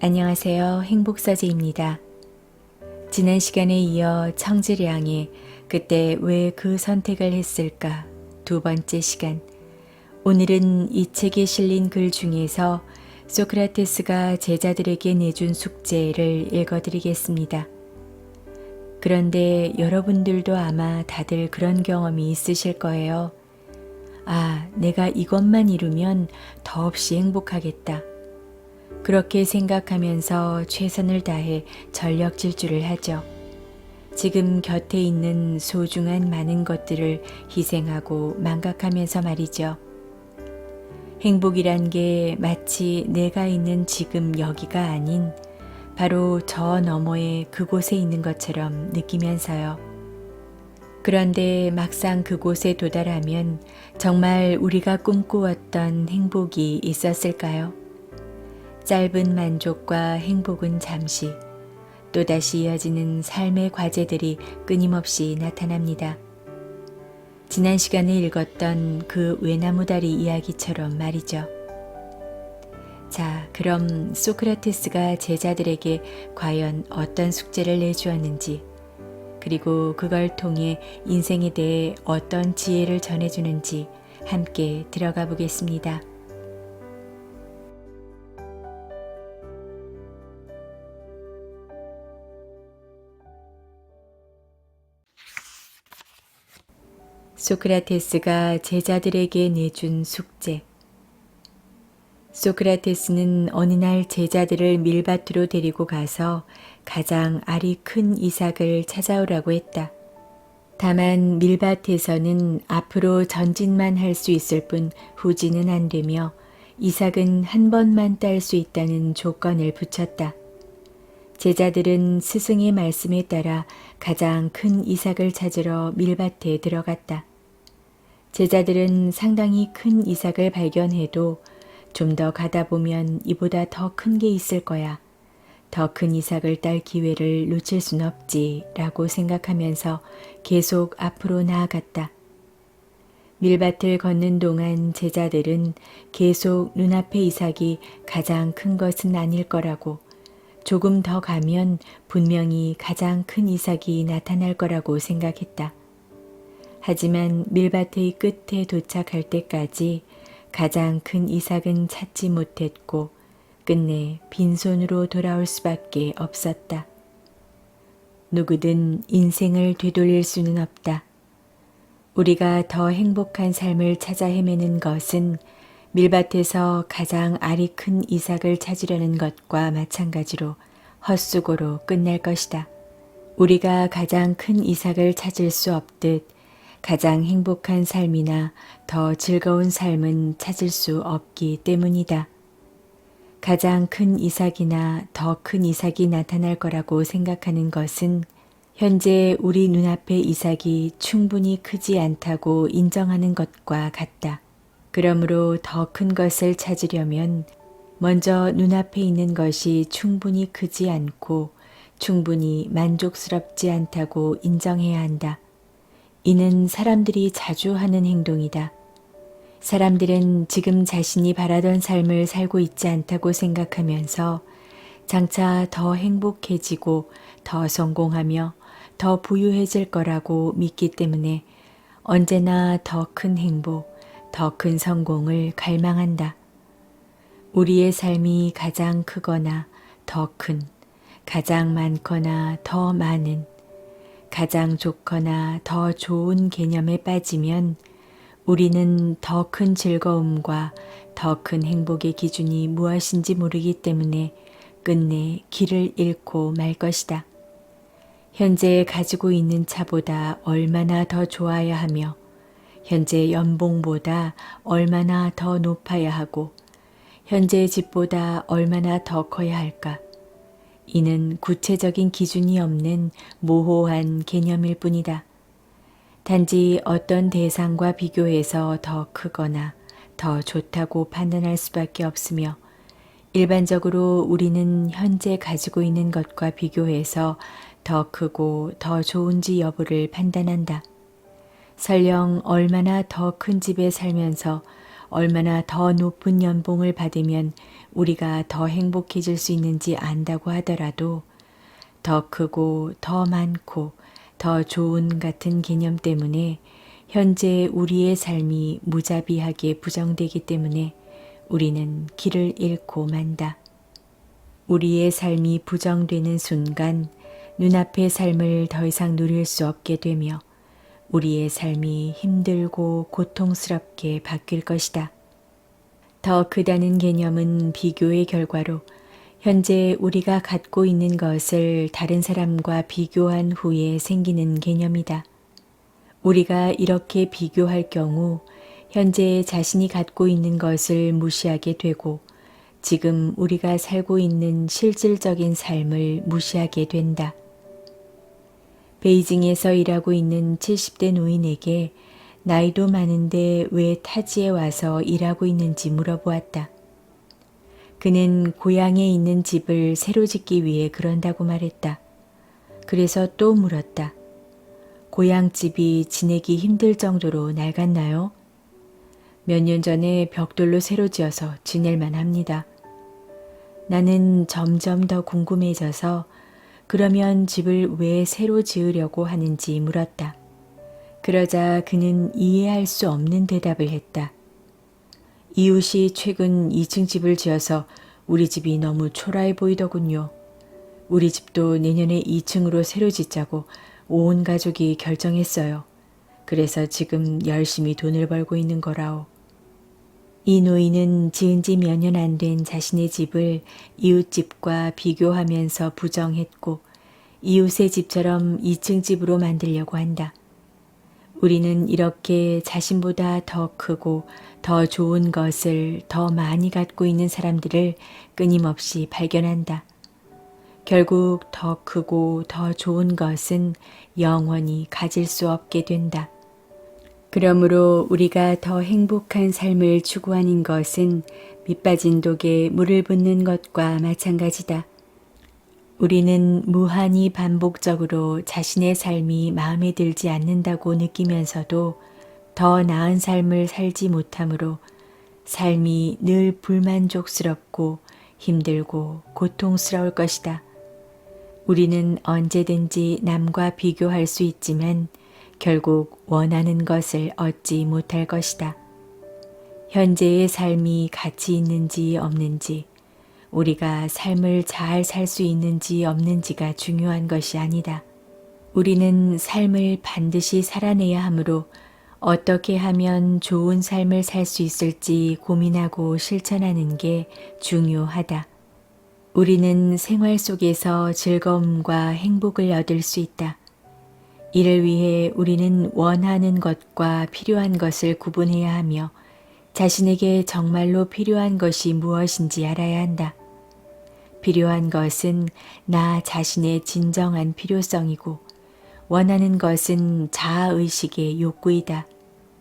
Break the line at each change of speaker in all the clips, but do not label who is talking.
안녕하세요. 행복서재입니다. 지난 시간에 이어 청지량의 그때 왜 그 선택을 했을까 두 번째 시간. 오늘은 이 책에 실린 글 중에서 소크라테스가 제자들에게 내준 숙제를 읽어드리겠습니다. 그런데 여러분들도 아마 다들 그런 경험이 있으실 거예요. 아, 내가 이것만 이루면 더없이 행복하겠다. 그렇게 생각하면서 최선을 다해 전력 질주를 하죠. 지금 곁에 있는 소중한 많은 것들을 희생하고 망각하면서 말이죠. 행복이란 게 마치 내가 있는 지금 여기가 아닌 바로 저 너머의 그곳에 있는 것처럼 느끼면서요. 그런데 막상 그곳에 도달하면 정말 우리가 꿈꾸었던 행복이 있었을까요? 짧은 만족과 행복은 잠시, 또다시 이어지는 삶의 과제들이 끊임없이 나타납니다. 지난 시간에 읽었던 그 외나무다리 이야기처럼 말이죠. 자, 그럼 소크라테스가 제자들에게 과연 어떤 숙제를 내주었는지, 그리고 그걸 통해 인생에 대해 어떤 지혜를 전해주는지 함께 들어가 보겠습니다. 소크라테스가 제자들에게 내준 숙제. 소크라테스는 어느 날 제자들을 밀밭으로 데리고 가서 가장 알이 큰 이삭을 찾아오라고 했다. 다만 밀밭에서는 앞으로 전진만 할 수 있을 뿐 후진은 안 되며 이삭은 한 번만 딸 수 있다는 조건을 붙였다. 제자들은 스승의 말씀에 따라 가장 큰 이삭을 찾으러 밀밭에 들어갔다. 제자들은 상당히 큰 이삭을 발견해도 좀 더 가다 보면 이보다 더 큰 게 있을 거야. 더 큰 이삭을 딸 기회를 놓칠 순 없지 라고 생각하면서 계속 앞으로 나아갔다. 밀밭을 걷는 동안 제자들은 계속 눈앞의 이삭이 가장 큰 것은 아닐 거라고, 조금 더 가면 분명히 가장 큰 이삭이 나타날 거라고 생각했다. 하지만 밀밭의 끝에 도착할 때까지 가장 큰 이삭은 찾지 못했고 끝내 빈손으로 돌아올 수밖에 없었다. 누구든 인생을 되돌릴 수는 없다. 우리가 더 행복한 삶을 찾아 헤매는 것은 밀밭에서 가장 알이 큰 이삭을 찾으려는 것과 마찬가지로 헛수고로 끝날 것이다. 우리가 가장 큰 이삭을 찾을 수 없듯 가장 행복한 삶이나 더 즐거운 삶은 찾을 수 없기 때문이다. 가장 큰 이삭이나 더 큰 이삭이 나타날 거라고 생각하는 것은 현재 우리 눈앞의 이삭이 충분히 크지 않다고 인정하는 것과 같다. 그러므로 더 큰 것을 찾으려면 먼저 눈앞에 있는 것이 충분히 크지 않고 충분히 만족스럽지 않다고 인정해야 한다. 이는 사람들이 자주 하는 행동이다. 사람들은 지금 자신이 바라던 삶을 살고 있지 않다고 생각하면서 장차 더 행복해지고 더 성공하며 더 부유해질 거라고 믿기 때문에 언제나 더 큰 행복, 더 큰 성공을 갈망한다. 우리의 삶이 가장 크거나 더 큰, 가장 많거나 더 많은, 가장 좋거나 더 좋은 개념에 빠지면 우리는 더 큰 즐거움과 더 큰 행복의 기준이 무엇인지 모르기 때문에 끝내 길을 잃고 말 것이다. 현재 가지고 있는 차보다 얼마나 더 좋아야 하며 현재 연봉보다 얼마나 더 높아야 하고 현재 집보다 얼마나 더 커야 할까? 이는 구체적인 기준이 없는 모호한 개념일 뿐이다. 단지 어떤 대상과 비교해서 더 크거나 더 좋다고 판단할 수밖에 없으며 일반적으로 우리는 현재 가지고 있는 것과 비교해서 더 크고 더 좋은지 여부를 판단한다. 설령 얼마나 더 큰 집에 살면서 얼마나 더 높은 연봉을 받으면 우리가 더 행복해질 수 있는지 안다고 하더라도 더 크고 더 많고 더 좋은 같은 개념 때문에 현재 우리의 삶이 무자비하게 부정되기 때문에 우리는 길을 잃고 만다. 우리의 삶이 부정되는 순간 눈앞의 삶을 더 이상 누릴 수 없게 되며 우리의 삶이 힘들고 고통스럽게 바뀔 것이다. 더 크다는 개념은 비교의 결과로 현재 우리가 갖고 있는 것을 다른 사람과 비교한 후에 생기는 개념이다. 우리가 이렇게 비교할 경우 현재 자신이 갖고 있는 것을 무시하게 되고 지금 우리가 살고 있는 실질적인 삶을 무시하게 된다. 베이징에서 일하고 있는 70대 노인에게 나이도 많은데 왜 타지에 와서 일하고 있는지 물어보았다. 그는 고향에 있는 집을 새로 짓기 위해 그런다고 말했다. 그래서 또 물었다. 고향집이 지내기 힘들 정도로 낡았나요? 몇 년 전에 벽돌로 새로 지어서 지낼만 합니다. 나는 점점 더 궁금해져서 그러면 집을 왜 새로 지으려고 하는지 물었다. 그러자 그는 이해할 수 없는 대답을 했다. 이웃이 최근 2층 집을 지어서 우리 집이 너무 초라해 보이더군요. 우리 집도 내년에 2층으로 새로 짓자고 온 가족이 결정했어요. 그래서 지금 열심히 돈을 벌고 있는 거라오. 이 노인은 지은 지 몇 년 안 된 자신의 집을 이웃집과 비교하면서 부정했고 이웃의 집처럼 2층 집으로 만들려고 한다. 우리는 이렇게 자신보다 더 크고 더 좋은 것을 더 많이 갖고 있는 사람들을 끊임없이 발견한다. 결국 더 크고 더 좋은 것은 영원히 가질 수 없게 된다. 그러므로 우리가 더 행복한 삶을 추구하는 것은 밑빠진 독에 물을 붓는 것과 마찬가지다. 우리는 무한히 반복적으로 자신의 삶이 마음에 들지 않는다고 느끼면서도 더 나은 삶을 살지 못하므로 삶이 늘 불만족스럽고 힘들고 고통스러울 것이다. 우리는 언제든지 남과 비교할 수 있지만 결국 원하는 것을 얻지 못할 것이다. 현재의 삶이 가치 있는지 없는지, 우리가 삶을 잘 살 수 있는지 없는지가 중요한 것이 아니다. 우리는 삶을 반드시 살아내야 하므로 어떻게 하면 좋은 삶을 살 수 있을지 고민하고 실천하는 게 중요하다. 우리는 생활 속에서 즐거움과 행복을 얻을 수 있다. 이를 위해 우리는 원하는 것과 필요한 것을 구분해야 하며 자신에게 정말로 필요한 것이 무엇인지 알아야 한다. 필요한 것은 나 자신의 진정한 필요성이고 원하는 것은 자아의식의 욕구이다.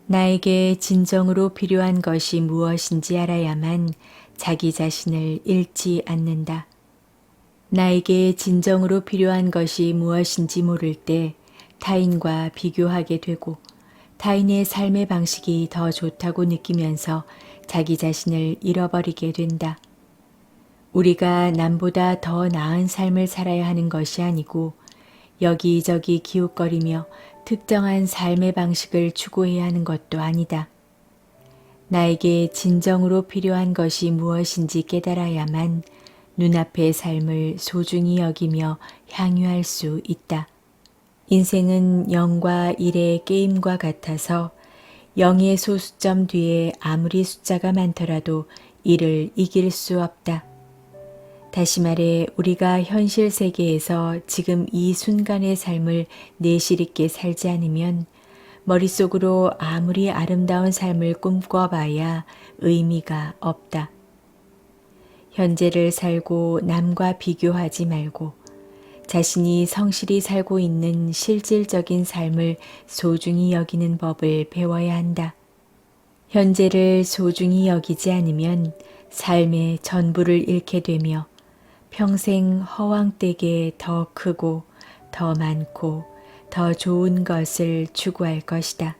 나에게 진정으로 필요한 것이 무엇인지 알아야만 자기 자신을 잃지 않는다. 나에게 진정으로 필요한 것이 무엇인지 모를 때 타인과 비교하게 되고 타인의 삶의 방식이 더 좋다고 느끼면서 자기 자신을 잃어버리게 된다. 우리가 남보다 더 나은 삶을 살아야 하는 것이 아니고 여기저기 기웃거리며 특정한 삶의 방식을 추구해야 하는 것도 아니다. 나에게 진정으로 필요한 것이 무엇인지 깨달아야만 눈앞의 삶을 소중히 여기며 향유할 수 있다. 인생은 0과 1의 게임과 같아서 0의 소수점 뒤에 아무리 숫자가 많더라도 1을 이길 수 없다. 다시 말해 우리가 현실 세계에서 지금 이 순간의 삶을 내실 있게 살지 않으면 머릿속으로 아무리 아름다운 삶을 꿈꿔봐야 의미가 없다. 현재를 살고 남과 비교하지 말고 자신이 성실히 살고 있는 실질적인 삶을 소중히 여기는 법을 배워야 한다. 현재를 소중히 여기지 않으면 삶의 전부를 잃게 되며 평생 허황되게 더 크고 더 많고 더 좋은 것을 추구할 것이다.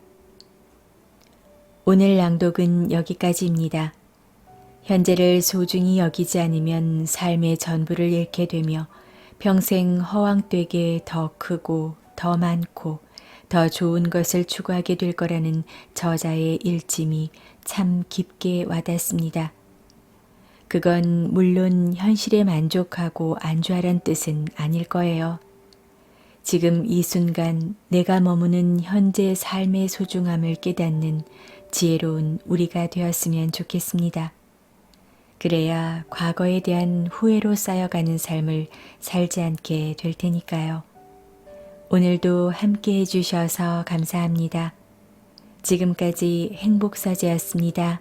오늘 낭독은 여기까지입니다. 현재를 소중히 여기지 않으면 삶의 전부를 잃게 되며 평생 허황되게 더 크고 더 많고 더 좋은 것을 추구하게 될 거라는 저자의 일침이 참 깊게 와닿습니다. 그건 물론 현실에 만족하고 안주하란 뜻은 아닐 거예요. 지금 이 순간 내가 머무는 현재 삶의 소중함을 깨닫는 지혜로운 우리가 되었으면 좋겠습니다. 그래야 과거에 대한 후회로 쌓여가는 삶을 살지 않게 될 테니까요. 오늘도 함께 해주셔서 감사합니다. 지금까지 행복사제였습니다.